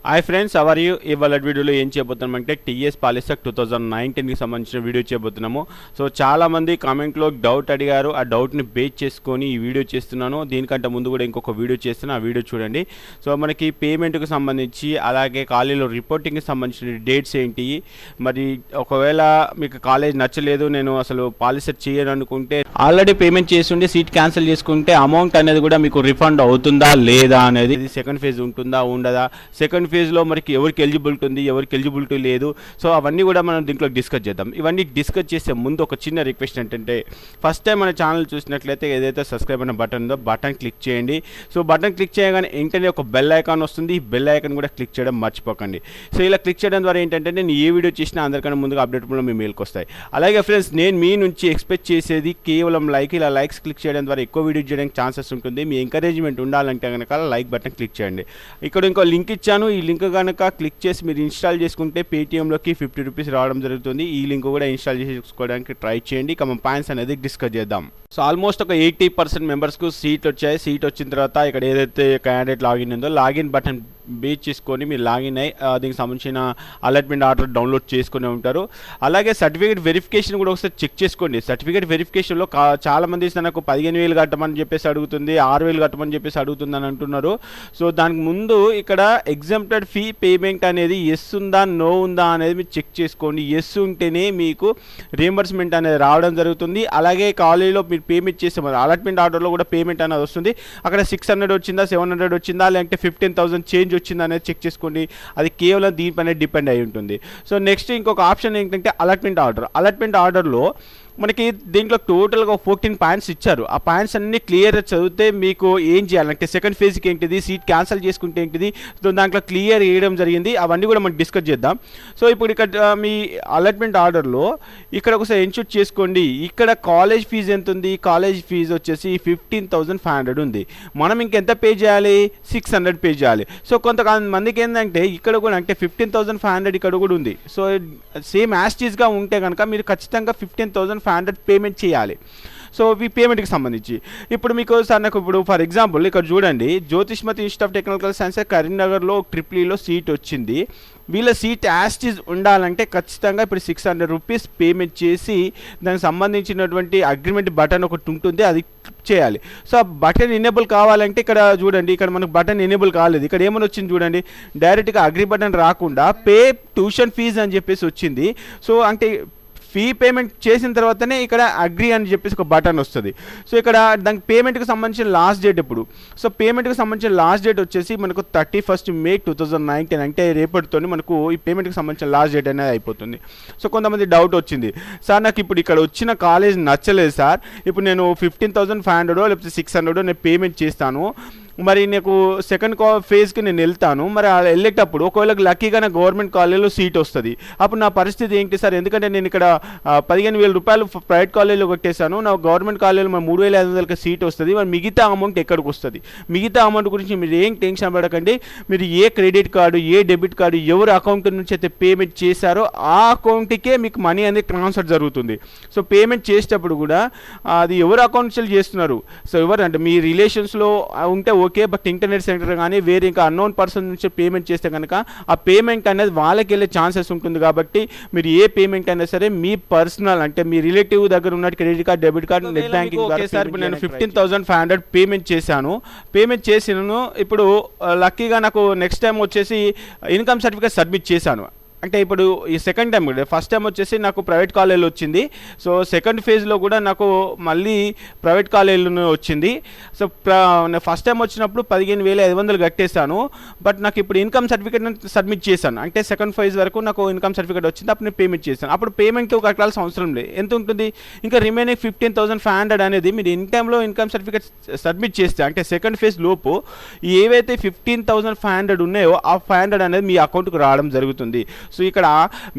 Hi friends, hour you. ఇవాళ వీడియోలో ఏం చేయబోతున్నామంటే టీఎస్ పాలిసెక్ 2019కి సంబంధించిన వీడియో చేయబోతున్నాము. సో చాలామంది కామెంట్లో డౌట్ అడిగారు. ఆ డౌట్ని బేస్ చేసుకొని ఈ వీడియో చేస్తున్నాను. దీనికంటే ముందు కూడా ఇంకొక వీడియో చేస్తున్నా, ఆ వీడియో చూడండి. సో మనకి పేమెంట్కి సంబంధించి, అలాగే కాలేజీలో రిపోర్టింగ్కి సంబంధించిన డేట్స్ ఏంటి, మరి ఒకవేళ మీకు కాలేజ్ నచ్చలేదు, నేను అసలు పాలిసెక్ చేయను అనుకుంటే, ఆల్రెడీ పేమెంట్ చేస్తుంటే సీట్ క్యాన్సిల్ చేసుకుంటే అమౌంట్ అనేది కూడా మీకు రిఫండ్ అవుతుందా లేదా అనేది, ఇది సెకండ్ ఫేజ్ ఉంటుందా ఉండదా, సెకండ్ ఫేజ్లో మనకి ఎవరికి ఎలిజిబిలిటీ ఉంది, ఎవరికి ఎలిజిబిలిటీ లేదు. సో అవన్నీ కూడా మనం దీంట్లో డిస్కస్ చేద్దాం. ఇవన్నీ డిస్కస్ చేసే ముందు ఒక చిన్న రిక్వెస్ట్ ఏంటంటే, ఫస్ట్ టైం మన ఛానల్ చూసినట్లయితే ఏదైతే సబ్స్క్రైబ్ అనే బటన్ ఉందో బటన్ క్లిక్ చేయండి. సో బటన్ క్లిక్ చేయగానే వెంటనే ఒక బెల్ ఐకాన్ వస్తుంది. ఈ బెల్ ఐకాన్ కూడా క్లిక్ చేయడం మర్చిపోకండి. సో ఇలా క్లిక్ చేయడం ద్వారా ఏంటంటే నేను ఏ వీడియో చేసినా అందరికన్నా ముందుగా అప్డేట్ కూడా మీ మెయిల్కి వస్తాయి. అలాగే ఫ్రెండ్స్, నేను మీ నుంచి ఎక్స్పెక్ట్ చేసేది కేవలం ఇలా లైక్స్ క్లిక్ చేయడం ద్వారా ఎక్కువ వీడియో చేయడానికి ఛాన్సెస్ ఉంటుంది. మీ ఎంకరేజ్మెంట్ ఉండాలంటే కనుక లైక్ బటన్ క్లిక్ చేయండి. ఇక్కడ ఇంకో లింక్ ఇచ్చాను. ఈ లింక్ కనుక క్లిక్ చేసి మీరు ఇన్స్టాల్ చేసుకుంటే పేటీఎంలోకి 50 రూపీస్ రావడం జరుగుతుంది. ఈ లింక్ కూడా ఇన్స్టాల్ చేసుకోవడానికి ట్రై చేయండి. ఇక మన పాయింట్స్ అనేది డిస్కస్ చేద్దాం. సో ఆల్మోస్ట్ ఒక 80% మెంబర్స్కు సీట్ వచ్చాయి. సీట్ వచ్చిన తర్వాత ఇక్కడ ఏదైతే క్యాండిడేట్ లాగిన్ ఉందో లాగిన్ బటన్ బేస్ చేసుకొని మీరు లాగిన్ అయ్యి దీనికి సంబంధించిన అలాట్మెంట్ ఆర్డర్ డౌన్లోడ్ చేసుకుని ఉంటారు. అలాగే సర్టిఫికేట్ వెరిఫికేషన్ కూడా ఒకసారి చెక్ చేసుకోండి. సర్టిఫికేట్ వెరిఫికేషన్లో చాలామంది నాకు 15,000 కట్టమని చెప్పేసి అడుగుతుంది, 6,000 కట్టమని చెప్పేసి అడుగుతుంది అని అంటున్నారు. సో దానికి ముందు ఇక్కడ ఎగ్జామ్టెడ్ ఫీ పేమెంట్ అనేది ఎస్ ఉందా నో ఉందా అనేది మీరు చెక్ చేసుకోండి. ఎస్ ఉంటేనే మీకు రీఎంబర్స్మెంట్ అనేది రావడం జరుగుతుంది. అలాగే కాలేజీలో మీరు పేమెంట్ చేసే అలాట్మెంట్ ఆర్డర్లో కూడా పేమెంట్ అనేది వస్తుంది. అక్కడ 600 వచ్చిందా, 700 వచ్చిందా, లేదంటే 15,000 చేంజ్ వచ్చింది అనేది చెక్ చేసుకోండి. అది కేవలం దీనిపైన డిపెండ్ అయి ఉంటుంది. సో నెక్స్ట్ ఇంకొక ఆప్షన్ ఏంటంటే అలాట్మెంట్ ఆర్డర్. అలాట్మెంట్ ఆర్డర్లో మనకి దీంట్లో టోటల్గా 14 పాయింట్స్ ఇచ్చారు. ఆ పాయింట్స్ అన్ని క్లియర్గా చదివితే మీకు ఏం చేయాలంటే సెకండ్ ఫేజ్కి ఏంటిది, సీట్ క్యాన్సిల్ చేసుకుంటే ఏంటిది, సో దాంట్లో క్లియర్ చేయడం జరిగింది. అవన్నీ కూడా మనం డిస్కస్ చేద్దాం. సో ఇప్పుడు ఇక్కడ మీ అలాట్మెంట్ ఆర్డర్లో ఇక్కడ ఒకసారి ఎన్షూర్ చేసుకోండి. ఇక్కడ కాలేజ్ ఫీజు ఎంత ఉంది, కాలేజ్ ఫీజు వచ్చేసి 15,500 ఉంది. మనం ఇంకెంత పే చేయాలి, 600 పే చేయాలి. సో కొంతమందికి ఏంటంటే ఇక్కడ కూడా అంటే 15,500 ఇక్కడ కూడా ఉంది. సో సేమ్ యాస్టీస్గా ఉంటే కనుక మీరు ఖచ్చితంగా 15,500 పేమెంట్ చేయాలి. సో ఈ పేమెంట్కి సంబంధించి ఇప్పుడు మీకు సార్ నాకు ఇప్పుడు ఫర్ ఎగ్జాంపుల్ ఇక్కడ చూడండి, Jyothishmathi institute of technical science కరీంనగర్లో ట్రిపుల్ ఈలో సీట్ వచ్చింది. వీళ్ళ సీట్ యాస్టీస్ ఉండాలంటే ఖచ్చితంగా ఇప్పుడు 600 రూపీస్ పేమెంట్ చేసి దానికి సంబంధించినటువంటి అగ్రిమెంట్ బటన్ ఒకటి ఉంటుంది, అది క్లిక్ చేయాలి. సో ఆ బటన్ ఎనేబుల్ కావాలంటే ఇక్కడ చూడండి, ఇక్కడ మనకు బటన్ ఎనేబుల్ కాలేదు. ఇక్కడ ఏమని వచ్చింది చూడండి, డైరెక్ట్గా అగ్రి బటన్ రాకుండా పే ట్యూషన్ ఫీజ్ అని చెప్పేసి వచ్చింది. సో అంటే ఫీ పేమెంట్ చేసిన తర్వాతనే ఇక్కడ అగ్రి అని చెప్పేసి ఒక బటన్ వస్తుంది. సో ఇక్కడ దానికి పేమెంట్కి సంబంధించిన లాస్ట్ డేట్ ఇప్పుడు, సో పేమెంట్కి సంబంధించిన లాస్ట్ డేట్ వచ్చేసి మనకు 31 మే 2019, అంటే రేపటితో మనకు ఈ పేమెంట్కి సంబంధించిన లాస్ట్ డేట్ అనేది అయిపోతుంది. సో కొంతమంది డౌట్ వచ్చింది, సార్ నాకు ఇప్పుడు ఇక్కడ వచ్చిన కాలేజ్ నచ్చలేదు సార్, ఇప్పుడు నేను 15,500 లేకపోతే 600 నేను పేమెంట్ చేస్తాను, మరి నాకు సెకండ్ ఫేజ్కి నేను వెళ్తాను, మరి వెళ్ళేటప్పుడు ఒకవేళ లక్కీగా నా గవర్నమెంట్ కాలేజీలో సీట్ వస్తుంది, అప్పుడు నా పరిస్థితి ఏంటి సార్, ఎందుకంటే నేను ఇక్కడ 15,000 రూపాయలు ప్రైవేట్ కాలేజీలో కొట్టేశాను, నా గవర్నమెంట్ కాలేజీలో మరి 3,500 సీట్ వస్తుంది, మరి మిగతా అమౌంట్ ఎక్కడికి వస్తుంది, మిగతా అమౌంట్ గురించి మీరు ఏం టెన్షన్ పడకండి. మీరు ఏ క్రెడిట్ కార్డు, ఏ డెబిట్ కార్డు, ఎవరు అకౌంట్ నుంచి అయితే పేమెంట్ చేశారో ఆ అకౌంట్కే మీకు మనీ అనేది ట్రాన్స్ఫర్ జరుగుతుంది. సో పేమెంట్ చేసేటప్పుడు కూడా అది ఎవరు అకౌంట్ నుంచి చేస్తున్నారు, సో ఎవరు అంటే మీ రిలేషన్స్లో ఉంటే ఓకే, బట్ ఇంటర్నెట్ సెంటర్ కానీ వేరే ఇంకా అన్నోన్ పర్సన్ నుంచి పేమెంట్ చేస్తే కనుక ఆ పేమెంట్ అనేది వాళ్ళకి వెళ్ళే ఛాన్సెస్ ఉంటుంది. కాబట్టి మీరు ఏ పేమెంట్ అయినా సరే మీ పర్సనల్ అంటే మీ రిలేటివ్ దగ్గర ఉన్న credit card, debit card, net banking ఒకేసారి ఇప్పుడు నేను 15,500 పేమెంట్ చేశాను. పేమెంట్ చేసినాను, ఇప్పుడు లక్కీగా నాకు నెక్స్ట్ టైం వచ్చేసి ఇన్కమ్ సర్టిఫికేట్ సబ్మిట్ చేశాను. అంటే ఇప్పుడు ఈ సెకండ్ టైం కూడా, ఫస్ట్ టైం వచ్చేసి నాకు ప్రైవేట్ కాలేజీలో వచ్చింది, సో సెకండ్ ఫేజ్లో కూడా నాకు మళ్ళీ ప్రైవేట్ కాలేజీలో వచ్చింది. సో ఫస్ట్ టైం వచ్చినప్పుడు 15,500 కట్టేశాను, బట్ నాకు ఇప్పుడు ఇన్కమ్ సర్టిఫికేట్ సబ్మిట్ చేశాను, అంటే సెకండ్ ఫేజ్ వరకు నాకు ఇన్కమ్ సర్టిఫికేట్ వచ్చింది, అప్పుడు నేను పేమెంట్ చేశాను. అప్పుడు పేమెంట్ కట్టాల్సిన అవసరం లేదు, ఎంత ఉంటుంది ఇంకా రిమైనింగ్ 15,500 అనేది మీరు ఇన్ టైంలో ఇన్కమ్ సర్టిఫికేట్ సబ్మిట్ చేస్తే, అంటే సెకండ్ ఫేజ్ లోపు ఏవైతే 15,500 ఉన్నాయో ఆ 500 అనేది మీ అకౌంట్కి రావడం జరుగుతుంది. సో ఇక్కడ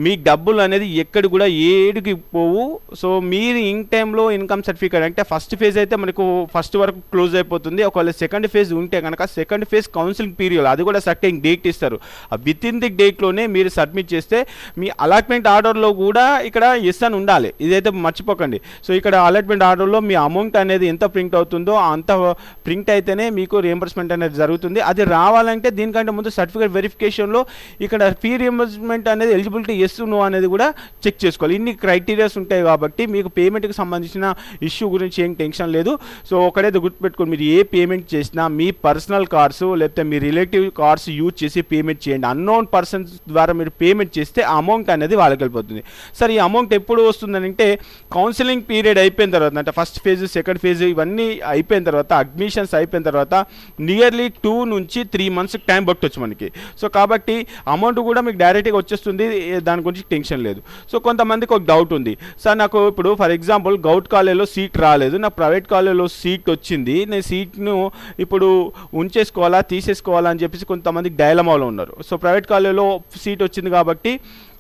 మీ డబ్బులు అనేది ఎక్కడ కూడా ఏడికి పోవు. సో మీరు ఇన్ టైంలో ఇన్కమ్ సర్టిఫికేట్ అంటే ఫస్ట్ ఫేజ్ అయితే మనకు ఫస్ట్ వరకు క్లోజ్ అయిపోతుంది. ఒకవేళ సెకండ్ ఫేజ్ ఉంటే కనుక సెకండ్ ఫేజ్ కౌన్సిలింగ్ పీరియడ్ అది కూడా సర్టెన్ డేట్ ఇస్తారు. విత్ ఇన్ ది డేట్లోనే మీరు సబ్మిట్ చేస్తే మీ అలాట్మెంట్ ఆర్డర్లో కూడా ఇక్కడ ఎస్ అని ఉండాలి, ఇదైతే మర్చిపోకండి. సో ఇక్కడ అలాట్మెంట్ ఆర్డర్లో మీ అమౌంట్ అనేది ఎంత ప్రింట్ అవుతుందో అంత ప్రింట్ అయితేనే మీకు రియంబర్స్మెంట్ అనేది జరుగుతుంది. అది రావాలంటే దీనికంటే ముందు సర్టిఫికేట్ వెరిఫికేషన్లో ఇక్కడ ఫీ రియంబర్స్మెంట్ అనేది ఎలిజిబిలిటీ ఎస్ నో అనేది కూడా చెక్ చేసుకోవాలి. ఇన్ని క్రైటీరియాస్ ఉంటాయి కాబట్టి మీకు పేమెంట్కి సంబంధించిన ఇష్యూ గురించి ఏం టెన్షన్ లేదు. సో ఒకటైతే గుర్తుపెట్టుకోండి, మీరు ఏ పేమెంట్ చేసినా మీ పర్సనల్ కార్డ్స్ లేకపోతే మీ రిలేటివ్ కార్డ్స్ యూజ్ చేసి పేమెంట్ చేయండి. అన్నోన్ పర్సన్స్ ద్వారా మీరు పేమెంట్ చేస్తే ఆ అమౌంట్ అనేది వాళ్ళకి వెళ్ళిపోతుంది. సరే ఈ అమౌంట్ ఎప్పుడు వస్తుందంటే కౌన్సిలింగ్ పీరియడ్ అయిపోయిన తర్వాత, అంటే ఫస్ట్ ఫేజ్ సెకండ్ ఫేజ్ ఇవన్నీ అయిపోయిన తర్వాత, అడ్మిషన్స్ అయిపోయిన తర్వాత నియర్లీ 2 నుంచి 3 మంత్స్ టైం పట్టవచ్చు మనకి. సో కాబట్టి అమౌంట్ కూడా మీకు డైరెక్ట్గా వచ్చేస్తుంది, దాని గురించి టెన్షన్ లేదు. సో కొంతమందికి ఒక డౌట్ ఉంది, సార్ నాకు ఇప్పుడు ఫర్ ఎగ్జాంపుల్ గవర్నమెంట్ కాలేజీలో సీట్ రాలేదు, నాకు ప్రైవేట్ కాలేజీలో సీట్ వచ్చింది, నేను సీట్ను ఇప్పుడు ఉంచేసుకోవాలా తీసేసుకోవాలా అని చెప్పేసి కొంతమంది డైలమాలో ఉన్నారు. సో ప్రైవేట్ కాలేజీలో సీట్ వచ్చింది కాబట్టి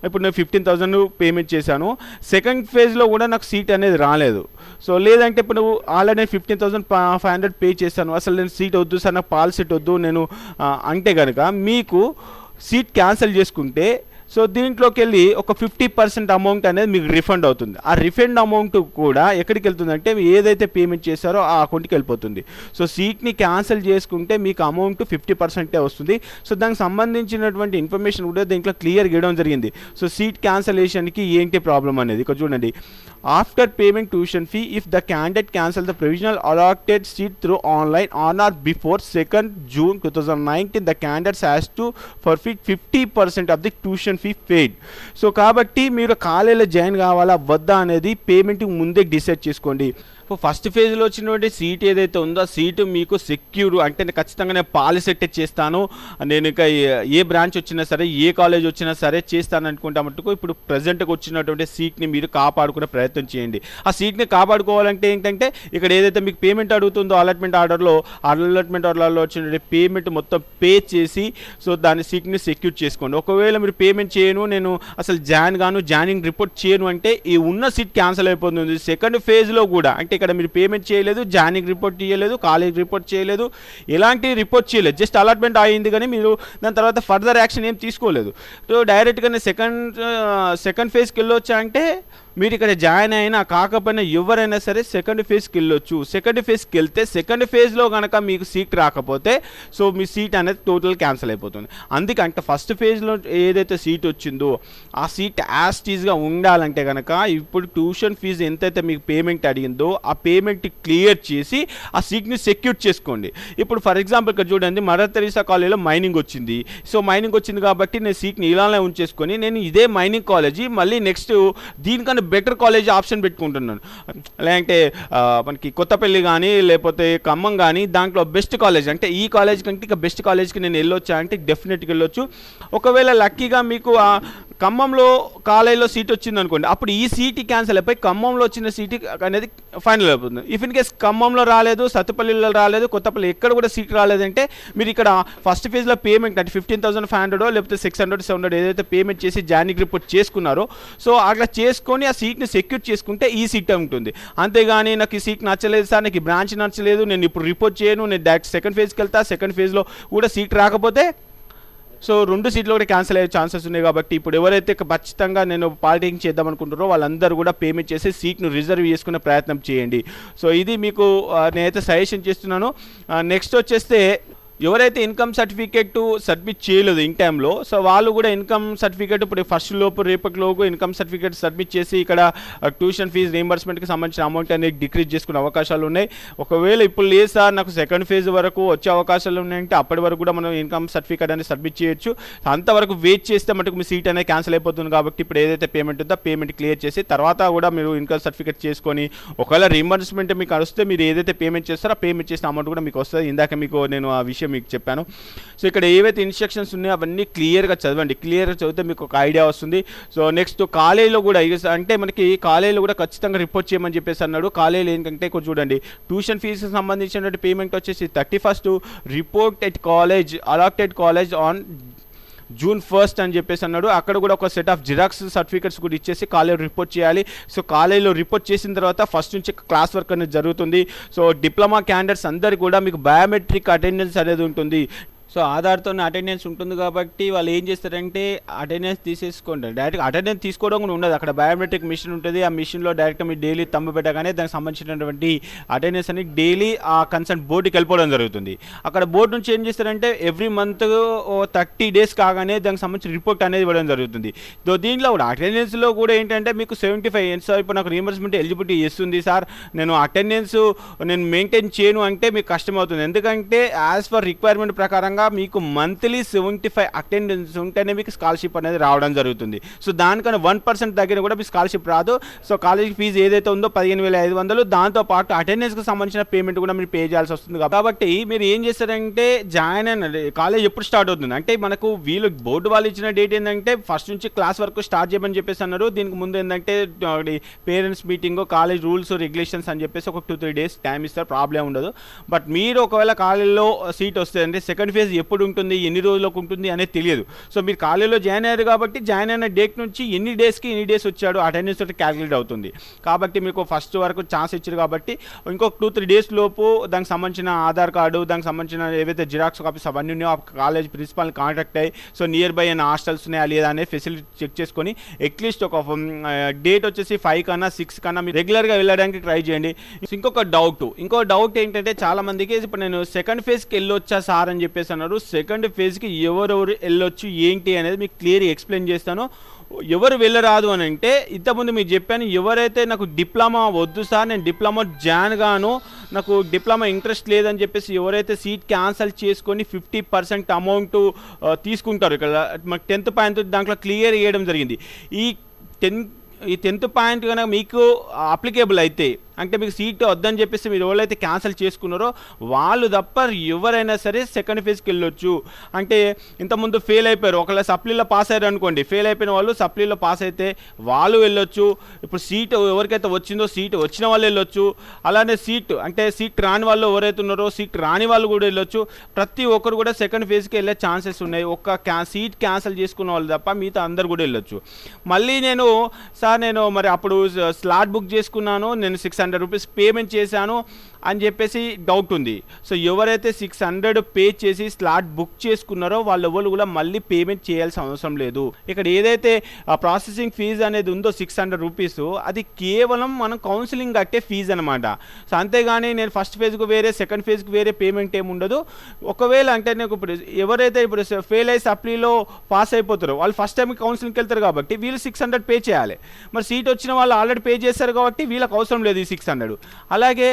ఇప్పుడు నేను 15,000 పేమెంట్ చేశాను, సెకండ్ ఫేజ్లో కూడా నాకు సీట్ అనేది రాలేదు. సో లేదంటే ఇప్పుడు ఆల్రెడీ 15,500 పే చేశాను, అసలు నేను సీట్ వద్దు సార్, నాకు పాల్ సీట్ వద్దు నేను అంటే కనుక మీకు సీట్ క్యాన్సిల్ చేసుకుంటే సో దీంట్లోకి వెళ్ళి ఒక 50% అమౌంట్ అనేది మీకు రిఫండ్ అవుతుంది. ఆ రిఫండ్ అమౌంట్ కూడా ఎక్కడికి వెళ్తుందంటే ఏదైతే పేమెంట్ చేశారో ఆ అకౌంట్కి వెళ్ళిపోతుంది. సో సీట్ని క్యాన్సిల్ చేసుకుంటే మీకు అమౌంట్ 50% వస్తుంది. సో దానికి సంబంధించినటువంటి ఇన్ఫర్మేషన్ కూడా దీంట్లో క్లియర్గా ఇవ్వడం జరిగింది. సో సీట్ క్యాన్సలేషన్కి ఏంటి ప్రాబ్లం అనేది ఇక్కడ చూడండి. After payment tuition fee if the candidate cancel the provisional allotted seat through online on are before 2nd June 2019 the candidates has to forfeit 50% of the tuition fee paid. So కాబట్టి మీరు కాలేజీలో join కావాలా వద్దా అనేది payment ముందే decide చేసుకోండి. First ఫేజ్లో వచ్చినటువంటి సీట్ ఏదైతే ఉందో ఆ సీటు మీకు సెక్యూర్ అంటే ఖచ్చితంగా నేను పాలిసెట్ చేస్తాను, నేను ఇంకా ఏ బ్రాంచ్ వచ్చినా సరే ఏ కాలేజ్ వచ్చినా సరే చేస్తాను అనుకుంటా మటుకు ఇప్పుడు ప్రజెంట్గా వచ్చినటువంటి సీట్ని మీరు కాపాడుకునే ప్రయత్నం చేయండి. ఆ సీట్ని కాపాడుకోవాలంటే ఏంటంటే ఇక్కడ ఏదైతే మీకు పేమెంట్ అడుగుతుందో అలాట్మెంట్ ఆర్డర్లో వచ్చిన పేమెంట్ మొత్తం పే చేసి సో దాని సీట్ని సెక్యూర్ చేసుకోండి. ఒకవేళ మీరు పేమెంట్ చేయను, నేను అసలు జాయినింగ్ రిపోర్ట్ చేయను అంటే ఈ ఉన్న సీట్ క్యాన్సిల్ అయిపోతుంది. సెకండ్ ఫేజ్లో కూడా అంటే ఇక్కడ మీరు పేమెంట్ చేయలేదు, జాయినింగ్ రిపోర్ట్ చేయలేదు, కాలేజ్ రిపోర్ట్ చేయలేదు, ఎలాంటి రిపోర్ట్ చేయలేదు, జస్ట్ అలాట్మెంట్ అయింది కానీ మీరు దాని తర్వాత ఫర్దర్ యాక్షన్ ఏం తీసుకోలేదు. సో డైరెక్ట్గానే సెకండ్ ఫేజ్కి వెళ్ళొచ్చా అంటే మీరు ఇక్కడ జాయిన్ అయినా కాకపోయినా ఎవరైనా సరే సెకండ్ ఫేజ్కి వెళ్ళొచ్చు. సెకండ్ ఫేజ్కి వెళ్తే సెకండ్ ఫేజ్లో కనుక మీకు సీట్ రాకపోతే సో మీ సీట్ అనేది టోటల్ క్యాన్సిల్ అయిపోతుంది. అందుకంటే ఫస్ట్ ఫేజ్లో ఏదైతే సీట్ వచ్చిందో ఆ సీట్ యాస్టీజ్గా ఉండాలంటే కనుక ఇప్పుడు ట్యూషన్ ఫీజు ఎంతైతే మీకు పేమెంట్ అడిగిందో ఆ పేమెంట్ క్లియర్ చేసి ఆ సీట్ని సెక్యూర్ చేసుకోండి. ఇప్పుడు ఫర్ ఎగ్జాంపుల్ ఇక్కడ చూడండి, మదర్ తెరీసా కాలేజీలో మైనింగ్ వచ్చింది. సో మైనింగ్ వచ్చింది కాబట్టి నేను సీట్ని ఇలానే ఉంచేసుకొని నేను ఇదే మైనింగ్ కాలేజీ మళ్ళీ నెక్స్ట్ దీనికన్నా బెటర్ కాలేజ్ ఆప్షన్ పెట్టుకుంటున్నాను. లేదంటే మనకి కొత్తపల్లి కానీ లేకపోతే ఖమ్మం కానీ దాంట్లో బెస్ట్ కాలేజ్ అంటే ఈ కాలేజ్ కంటే ఇక బెస్ట్ కాలేజ్కి నేను వెళ్ళొచ్చా అంటే డెఫినెట్గా వెళ్ళొచ్చు. ఒకవేళ లక్కీగా మీకు ఖమ్మంలో కాలేజీలో సీట్ వచ్చింది అనుకోండి, అప్పుడు ఈ సీట్ క్యాన్సిల్ అయిపోయి ఖమ్మంలో వచ్చిన సీట్ అనేది ఫైనల్ అయిపోతుంది. ఇఫ్ ఇన్ కేస్ ఖమ్మంలో రాలేదు, సత్తుపల్లిలో రాలేదు, కొత్తపల్లి ఎక్కడ కూడా సీట్ రాలేదంటే మీరు ఇక్కడ ఫస్ట్ ఫేజ్లో పేమెంట్ అంటే 15,500 లేకపోతే 600, 700 ఏదైతే పేమెంట్ చేసి జాయినింగ్ రిపోర్ట్ చేసుకున్నారో సో అట్లా చేసుకొని ఆ సీట్ని సెక్యూర్ చేసుకుంటే ఈ సీట్ ఉంటుంది. అంతేగాని నాకు ఈ సీట్ నచ్చలేదు సార్, నాకు ఈ బ్రాంచ్ నచ్చలేదు, నేను ఇప్పుడు రిపోర్ట్ చేయను, నేను డైరెక్ట్ సెకండ్ ఫేజ్కి వెళ్తా, సెకండ్ ఫేజ్లో కూడా సీట్ రాకపోతే సో 2 సీట్లు కూడా క్యాన్సిల్ అయ్యే ఛాన్సెస్ ఉన్నాయి. కాబట్టి ఇప్పుడు ఎవరైతే ఖచ్చితంగా నేను పాలిటిక్స్ చేద్దాం అనుకుంటారో వాళ్ళందరూ కూడా పేమెంట్ చేసి సీట్ను రిజర్వ్ చేసుకునే ప్రయత్నం చేయండి. సో ఇది మీకు నేనైతే సజెషన్ చేస్తున్నాను. నెక్స్ట్ వచ్చేస్తే ఎవరైతే ఇన్కమ్ సర్టిఫికేట్ సబ్మిట్ చేయలేదు ఇన్ టైంలో సో వాళ్ళు కూడా ఇన్కమ్ సర్టిఫికేట్ ఇప్పుడు ఫస్ట్ లోపు రేపటిలోపు ఇన్కమ్ సర్టిఫికేట్ సబ్మిట్ చేసి ఇక్కడ ట్యూషన్ ఫీజు రీయింబర్స్మెంట్కి సంబంధించిన అమౌంట్ అనేది డిక్రీజ్ చేసుకునే అవకాశాలు ఉన్నాయి. ఒకవేళ ఇప్పుడు లేదు సార్ నాకు సెకండ్ ఫేజ్ వరకు వచ్చే అవకాశాలు ఉన్నాయంటే అప్పటి వరకు కూడా మనం ఇన్కమ్ సర్టిఫికేట్ అనేది సబ్మిట్ చేయొచ్చు. అంతవరకు వెయిట్ చేస్తే మటుకు మీ సీట్ అనేది క్యాన్సిల్ అయిపోతుంది. కాబట్టి ఇప్పుడు ఏదైతే పేమెంట్ ఉందో పేమెంట్ క్లియర్ చేసి తర్వాత కూడా మీరు ఇన్కమ్ సర్టిఫికేట్ చేసుకొని ఒకవేళ రీయింబర్స్మెంట్ మీకు వస్తే మీరు ఏదైతే పేమెంట్ చేస్తారో ఆ పేమెంట్ చేసిన అమౌంట్ కూడా మీకు వస్తుంది. ఇందాక మీకు నేను ఆ విషయం మీకు చెప్పాను. సో ఇక్కడ ఏవైతే ఇన్స్ట్రక్షన్స్ ఉన్నాయో అవన్నీ క్లియర్గా చదవండి. క్లియర్గా చదివితే మీకు ఒక ఐడియా వస్తుంది. సో నెక్స్ట్ కాలేజీలో కూడా అంటే మనకి కాలేజీలో కూడా ఖచ్చితంగా రిపోర్ట్ చేయమని చెప్పేసి అన్నాడు. కాలేజీలో ఏంటంటే కొంచెం చూడండి, ట్యూషన్ ఫీజుకి సంబంధించినటువంటి పేమెంట్ వచ్చేసి 31st report at college allotted college on June 1st అని చెప్పేసి అన్నాడు. అక్కడ కూడా ఒక సెట్ ఆఫ్ జిరాక్స్ సర్టిఫికేట్స్ కూడా ఇచ్చేసి కాలేజ్ రిపోర్ట్ చేయాలి. సో కాలేజ్లో రిపోర్ట్ చేసిన తర్వాత ఫస్ట్ నుంచి క్లాస్ వర్క్ అనేది జరుగుతుంది. సో డిప్లొమా క్యాండిడేట్స్ అందరికీ కూడా మీకు బయోమెట్రిక్ అటెండెన్స్ అనేది ఉంటుంది. సో ఆధార్తో అటెండెన్స్ ఉంటుంది కాబట్టి వాళ్ళు ఏం చేస్తారంటే అటెండెన్స్ తీసేసుకుంటారు. డైరెక్ట్గా అటెండెన్స్ తీసుకోవడం కూడా ఉండదు. అక్కడ బయోమెట్రిక్ మిషన్ ఉంటుంది. ఆ మిషన్లో డైరెక్ట్గా మీరు డైలీ తంబు పెట్టగానే దానికి సంబంధించినటువంటి అటెండెన్స్ అని డైలీ ఆ కన్సర్న్ బోర్డుకి వెళ్ళిపోవడం జరుగుతుంది. అక్కడ బోర్డు నుంచి ఏం చేస్తారంటే ఎవ్రీ మంత్ 30 days కాగానే దానికి సంబంధించిన రిపోర్ట్ అనేది ఇవ్వడం జరుగుతుంది. దీంట్లో కూడా అటెండెన్స్లో కూడా ఏంటంటే మీకు 75 సార్ ఇప్పుడు నాకు రీఎంబర్స్మెంట్ ఎలిజిబిలిటీ ఇస్తుంది సార్, నేను అటెండెన్స్ నేను మెయింటైన్ చేయను అంటే మీకు కష్టమవుతుంది. ఎందుకంటే యాజ్ ఫర్ రిక్వైర్మెంట్ ప్రకారంగా మీకు మంత్లీ 75 అటెండెన్స్ ఉంటేనే మీకు స్కాలర్షిప్ అనేది రావడం జరుగుతుంది. సో దానికన్నా 1% దగ్గర కూడా మీకు స్కాలర్షిప్ రాదు. సో కాలేజ్ ఫీజు ఏదైతే ఉందో 15,500, దాంతోపాటు అటెండెన్స్కి సంబంధించిన పేమెంట్ కూడా మీరు పే చేయాల్సి వస్తుంది. కాబట్టి మీరు ఏం చేస్తారంటే జాయిన్ అయిన కాలేజ్ ఎప్పుడు స్టార్ట్ అవుతుంది అంటే మనకు వీళ్ళు బోర్డు వాళ్ళు ఇచ్చిన డేట్ ఏంటంటే ఫస్ట్ నుంచి క్లాస్ వరకు స్టార్ట్ చేయమని చెప్పేసి అన్నారు. దీనికి ముందు ఏంటంటే parents meeting, college rules regulations అని చెప్పేసి ఒక 2-3 days టైం ఇస్తారు, ప్రాబ్లం ఉండదు. బట్ మీరు ఒకవేళ కాలేజ్లో సీట్ వస్తే అంటే సెకండ్ ఫేజ్ ఎప్పుడు ఉంటుంది, ఎన్ని రోజులకు ఉంటుంది అనేది తెలియదు. సో మీరు కాలేజీలో జాయిన్ అయ్యారు కాబట్టి జాయిన్ అయిన డేట్ నుంచి ఎన్ని డేస్ వచ్చాడు అటెండెన్స్ తోటి క్యాలిక్యులేట్ అవుతుంది. కాబట్టి మీకు ఫస్ట్ వరకు ఛాన్స్ ఇచ్చారు కాబట్టి ఇంకొక 2-3 days లోపు దానికి సంబంధించిన ఆధార్ కార్డు, దానికి సంబంధించిన ఏవైతే జిరాక్స్ కాపీస్ అవన్నీ ఉన్నాయో ఆ కాలేజ్ ప్రిన్సిపాల్ని కాంటాక్ట్ అయ్యి సో నియర్ బై అయిన హాస్టల్స్ ఉన్నాయా లేదా అనే ఫెసిలిటీ చెక్ చేసుకొని అట్లీస్ట్ ఒక డేట్ వచ్చేసి 5 కన్నా 6 కన్నా మీరు రెగ్యులర్గా వెళ్ళడానికి ట్రై చేయండి. ఇంకో డౌట్ ఏంటంటే చాలా మందికి ఇప్పుడు నేను సెకండ్ ఫేజ్కి వెళ్ళొచ్చా సార్ అని చెప్పేసి అన్నారు. సెకండ్ ఫేజ్కి ఎవరెవరు వెళ్ళొచ్చు ఏంటి అనేది మీకు క్లియర్గా ఎక్స్ప్లెయిన్ చేస్తాను. ఎవరు వెళ్ళరాదు అని అంటే ఇంతకుముందు మీకు చెప్పాను, ఎవరైతే నాకు డిప్లొమా వద్దు సార్ నేను డిప్లొమా జాయిన్ గాను, నాకు డిప్లొమా ఇంట్రెస్ట్ లేదని చెప్పేసి ఎవరైతే సీట్ క్యాన్సిల్ చేసుకొని 50% అమౌంట్ తీసుకుంటారు, ఇక్కడ మాకు 10th పాయింట్ దాంట్లో క్లియర్ చేయడం జరిగింది. ఈ 10th పాయింట్ కనుక మీకు అప్లికేబుల్ అయితే అంటే మీకు సీట్ వద్దని చెప్పేసి మీరు ఎవరైతే క్యాన్సిల్ చేసుకున్నారో వాళ్ళు తప్ప ఎవరైనా సరే సెకండ్ ఫేజ్కి వెళ్ళొచ్చు. అంటే ఇంతకుముందు ఫెయిల్ అయిపోయారు, ఒకవేళ సప్లీలో పాస్ అయ్యారు అనుకోండి, ఫెయిల్ అయిపోయిన వాళ్ళు సప్లీలో పాస్ అయితే వాళ్ళు వెళ్ళొచ్చు. ఇప్పుడు సీట్ ఎవరికైతే వచ్చిందో సీట్ వచ్చిన వాళ్ళు వెళ్ళొచ్చు. అలానే సీట్ రాని వాళ్ళు ఎవరైతే ఉన్నారో సీట్ రాని వాళ్ళు కూడా వెళ్ళొచ్చు. ప్రతి ఒక్కరు కూడా సెకండ్ ఫేజ్కి వెళ్ళే ఛాన్సెస్ ఉన్నాయి. సీట్ క్యాన్సిల్ చేసుకున్న వాళ్ళు తప్ప మిగతా అందరు కూడా వెళ్ళొచ్చు. మళ్ళీ నేను మరి అప్పుడు స్లాట్ బుక్ చేసుకున్నాను, నేను 600 రూపీస్ పేమెంట్ చేశాను అని చెప్పేసి డౌట్ ఉంది. సో ఎవరైతే 600 పే చేసి స్లాట్ బుక్ చేసుకున్నారో వాళ్ళు ఎవరు కూడా మళ్ళీ పేమెంట్ చేయాల్సిన అవసరం లేదు. ఇక్కడ ఏదైతే ప్రాసెసింగ్ ఫీజు అనేది ఉందో 600 రూపీస్ అది కేవలం మనం కౌన్సిలింగ్ కట్టే ఫీజు అనమాట. సో అంతేగాని నేను ఫస్ట్ ఫేజ్కి వేరే సెకండ్ ఫేజ్కి వేరే పేమెంట్ ఏమి ఉండదు. ఒకవేళ అంటే నాకు ఇప్పుడు ఎవరైతే ఇప్పుడు ఫెయిల్ అయ్యి సప్లీలో పాస్ అయిపోతారో వాళ్ళు ఫస్ట్ టైం కౌన్సిలింగ్కి వెళ్తారు కాబట్టి వీళ్ళు 600 పే చేయాలి. మరి సీట్ వచ్చిన వాళ్ళు ఆల్రెడీ పే చేస్తారు కాబట్టి వీళ్ళకి అవసరం లేదు ఈ 600. అలాగే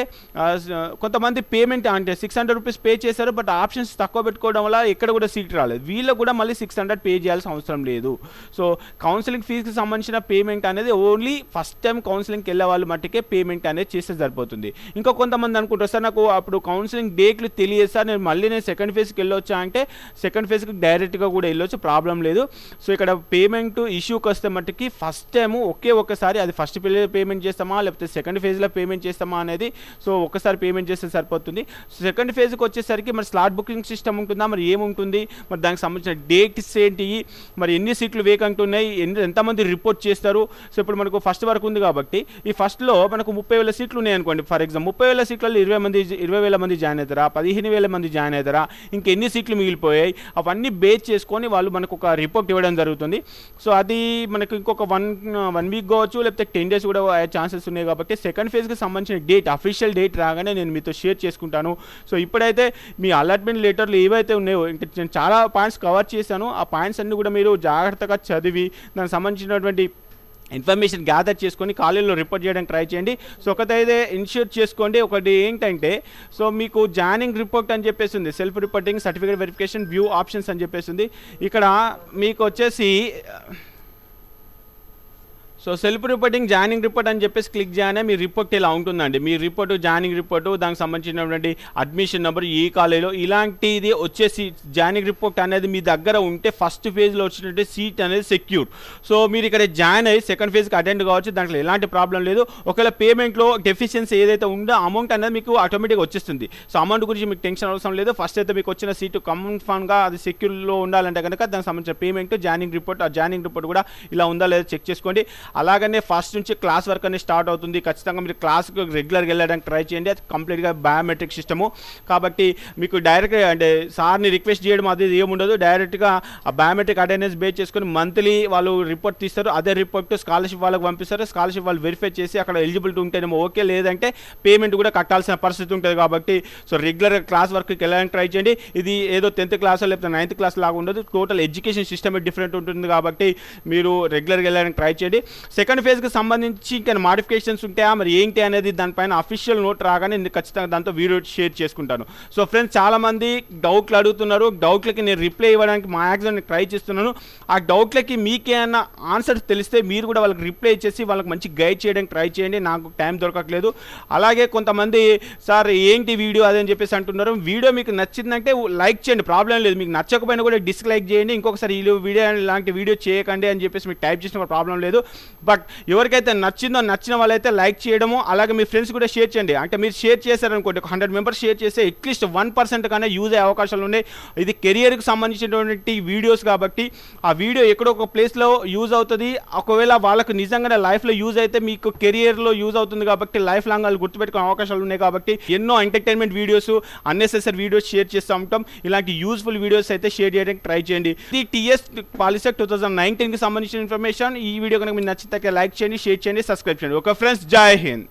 కొంతమంది పేమెంట్ అంటే 600 రూపీస్ పే చేశారు బట్ ఆప్షన్స్ తక్కువ పెట్టుకోవడం వల్ల ఎక్కడ కూడా సీట్ రాలేదు, వీళ్ళకు కూడా మళ్ళీ 600 పే చేయాల్సిన అవసరం లేదు. సో కౌన్సిలింగ్ ఫీజుకి సంబంధించిన పేమెంట్ అనేది ఓన్లీ ఫస్ట్ టైం కౌన్సిలింగ్కి వెళ్ళే వాళ్ళు మట్టుకే పేమెంట్ అనేది చేస్తే సరిపోతుంది. ఇంకా కొంతమంది అనుకుంటారు సార్ నాకు అప్పుడు కౌన్సిలింగ్ డేట్లు తెలియదు సార్ నేను సెకండ్ ఫేజ్కి వెళ్ళొచ్చా అంటే సెకండ్ ఫేజ్కి డైరెక్ట్గా కూడా వెళ్ళొచ్చు, ప్రాబ్లం లేదు. సో ఇక్కడ పేమెంట్ ఇష్యూకి వస్తే మట్టుకి ఫస్ట్ టైము ఒక్కసారి అది ఫస్ట్ పేమెంట్ చేస్తామా లేకపోతే సెకండ్ ఫేజ్లో పేమెంట్ చేస్తామా అనేది సో ఒకసారి పేమెంట్ చేస్తే సరిపోతుంది. సెకండ్ ఫేజ్కి వచ్చేసరికి మరి స్లాట్ బుకింగ్ సిస్టమ్ ఉంటుందా, మరి ఏముంటుంది, మరి దానికి సంబంధించిన డేట్స్ ఏంటి, మరి ఎన్ని సీట్లు వేకెంట్ ఉన్నాయి, ఎంతమంది రిపోర్ట్ చేస్తారు. సో ఇప్పుడు మనకు ఫస్ట్ వరకు ఉంది కాబట్టి ఈ ఫస్ట్లో మనకు 30,000 సీట్లు ఉన్నాయి అనుకోండి. ఫర్ ఎగ్జాంపుల్ 30,000 సీట్లలో 20,000 మంది జాయిన్ అవుతారా, 15,000 మంది జాయిన్ అవుతారా, ఇంకెన్ని సీట్లు మిగిలిపోయాయి, అవన్నీ బేస్ చేసుకొని వాళ్ళు మనకు ఒక రిపోర్ట్ ఇవ్వడం జరుగుతుంది. సో అది మనకు ఇంకొక వన్ వీక్ కావచ్చు లేకపోతే 10 days కూడా అయ్యే ఛాన్సెస్ ఉన్నాయి. కాబట్టి సెకండ్ ఫేజ్కి సంబంధించిన డేట్ అఫీషియల్ డేట్ రాగానే నేను మీతో షేర్ చేసుకుంటాను. సో ఇప్పుడైతే మీ అలాట్మెంట్ లెటర్లు ఏవైతే ఉన్నాయో ఇంకా నేను చాలా పాయింట్స్ కవర్ చేశాను. ఆ పాయింట్స్ అన్నీ కూడా మీరు జాగ్రత్తగా చదివి దానికి సంబంధించినటువంటి ఇన్ఫర్మేషన్ గ్యాదర్ చేసుకొని కాలేజీలో రిపోర్ట్ చేయడానికి ట్రై చేయండి. సో ఒకటైతే ఇన్ష్యూర్ చేసుకోండి. ఒకటి ఏంటంటే సో మీకు జాయినింగ్ రిపోర్ట్ అని చెప్పేసి ఉంది, self reporting, certificate verification, view options అని చెప్పేసి ఉంది. ఇక్కడ మీకు వచ్చేసి so self reporting joining report అని చెప్పేసి క్లిక్ చేయగానే మీ రిపోర్ట్ ఇలా ఉంటుందండి. మీ రిపోర్టు జాయినింగ్ రిపోర్టు, దానికి సంబంధించినటువంటి అడ్మిషన్ నెంబర్, ఈ కాలేజీలో ఇలాంటిది వచ్చేసి జాయినింగ్ రిపోర్ట్ అనేది మీ దగ్గర ఉంటే ఫస్ట్ ఫేజ్లో వచ్చినట్టు సీట్ అనేది సెక్యూర్. సో మీరు ఇక్కడ జాయిన్ అయ్యి సెకండ్ ఫేజ్కి అటెండ్ కావచ్చు, దాంట్లో ఎలాంటి ప్రాబ్లం లేదు. ఒకవేళ పేమెంట్లో డెఫిషియన్సీ ఏదైతే ఉందో అమౌంట్ అనేది మీకు ఆటోమేటిక్గా వచ్చేస్తుంది. సో అమౌంట్ గురించి మీకు టెన్షన్ అవసరం లేదు. ఫస్ట్ అయితే మీకు వచ్చిన సీటు కన్ఫర్మ్గా అది సెక్యూర్లో ఉండాలంటే కనుక దానికి సంబంధించిన పేమెంట్, జాయినింగ్ రిపోర్ట్, ఆ జాయినింగ్ రిపోర్ట్ కూడా ఇలా ఉందా లేదా చెక్ చేసుకోండి. అలాగనే ఫస్ట్ నుంచి క్లాస్ వర్క్ అనేది స్టార్ట్ అవుతుంది. ఖచ్చితంగా మీరు క్లాస్కి రెగ్యులర్గా వెళ్ళడానికి ట్రై చేయండి. అది కంప్లీట్గా బయోమెట్రిక్ సిస్టము కాబట్టి మీకు డైరెక్ట్ అంటే సార్ని రిక్వెస్ట్ చేయడం అది ఏముండదు. డైరెక్ట్గా ఆ బయోమెట్రిక్ అటెండెన్స్ బేస్ చేసుకొని మంత్లీ వాళ్ళు రిపోర్ట్ తీస్తారు. అదే రిపోర్ట్ స్కాలర్షిప్ వాళ్ళకి పంపిస్తారు. స్కాలర్షిప్ వాళ్ళు వెరిఫై చేసి అక్కడ ఎలిజిబిలిటీ ఉంటేనేమో ఓకే, లేదంటే పేమెంట్ కూడా కట్టాల్సిన పరిస్థితి ఉంటుంది. కాబట్టి సో రెగ్యులర్గా క్లాస్ వర్క్కి వెళ్ళడానికి ట్రై చేయండి. ఇది ఏదో 10th క్లాస్ లేకపోతే 9th క్లాస్ లాగా ఉండదు. టోటల్ ఎడ్యుకేషన్ సిస్టమే డిఫరెంట్ ఉంటుంది కాబట్టి మీరు రెగ్యులర్గా వెళ్ళడానికి ట్రై చేయండి. సెకండ్ ఫేజ్కి సంబంధించి ఇంకా మాడిఫికేషన్స్ ఉంటాయా మరి ఏంటి అనేది దానిపైన అఫీషియల్ నోట్ రాగానే నేను ఖచ్చితంగా దాంతో వీడియో షేర్ చేసుకుంటాను. సో ఫ్రెండ్స్, చాలామంది డౌట్లు అడుగుతున్నారు. డౌట్లకి నేను రిప్లై ఇవ్వడానికి మ్యాక్సిమం ట్రై చేస్తున్నాను. ఆ డౌట్లకి మీకేమైనా ఆన్సర్ తెలిస్తే మీరు కూడా వాళ్ళకి రిప్లై ఇచ్చేసి వాళ్ళకి మంచి గైడ్ చేయడానికి ట్రై చేయండి. నాకు టైం దొరకట్లేదు. అలాగే కొంతమంది సార్ ఏంటి వీడియో అదని చెప్పేసి అంటున్నారు. వీడియో మీకు నచ్చిందంటే లైక్ చేయండి, ప్రాబ్లం లేదు. మీకు నచ్చకపోయినా కూడా డిస్లైక్ చేయండి. ఇంకొకసారి ఈ వీడియో ఇలాంటి వీడియో చేయకండి అని చెప్పేసి మీకు టైప్ చేసిన ప్రాబ్లం లేదు. బట్ ఎవరికైతే నచ్చిన వాళ్ళైతే లైక్ చేయడము, అలాగే మీ ఫ్రెండ్స్ కూడా షేర్ చేయండి. అంటే మీరు షేర్ చేశారనుకోండి, 100 మెంబర్స్ షేర్ చేస్తే అట్లీస్ట్ 1% కన్నా యూజ్ అయ్యే అవకాశాలు ఉన్నాయి. ఇది కెరియర్కి సంబంధించినటువంటి వీడియోస్ కాబట్టి ఆ వీడియో ఎక్కడో ఒక ప్లేస్లో యూజ్ అవుతుంది. ఒకవేళ వాళ్ళకు నిజంగానే లైఫ్లో యూజ్ అయితే మీకు కెరియర్లో యూజ్ అవుతుంది కాబట్టి లైఫ్ లాంగ్ వాళ్ళు గుర్తుపెట్టుకునే అవకాశాలు ఉన్నాయి. కాబట్టి ఎన్నో entertainment videos, unnecessary videos share చేస్తూ ఉంటాం. ఇలాంటి యూజ్ఫుల్ వీడియోస్ అయితే షేర్ చేయడానికి ట్రై చేయండి. ఇది టీఎస్ పాలిసెక్ 2019కి సంబంధించిన ఇన్ఫర్మేషన్. ఈ వీడియో కనుక మీకు నచ్చితే లైక్ చేయండి, షేర్ చేయండి, సబ్స్క్రైబ్ చేయండి. ఓకే ఫ్రెండ్స్, జై హింద్.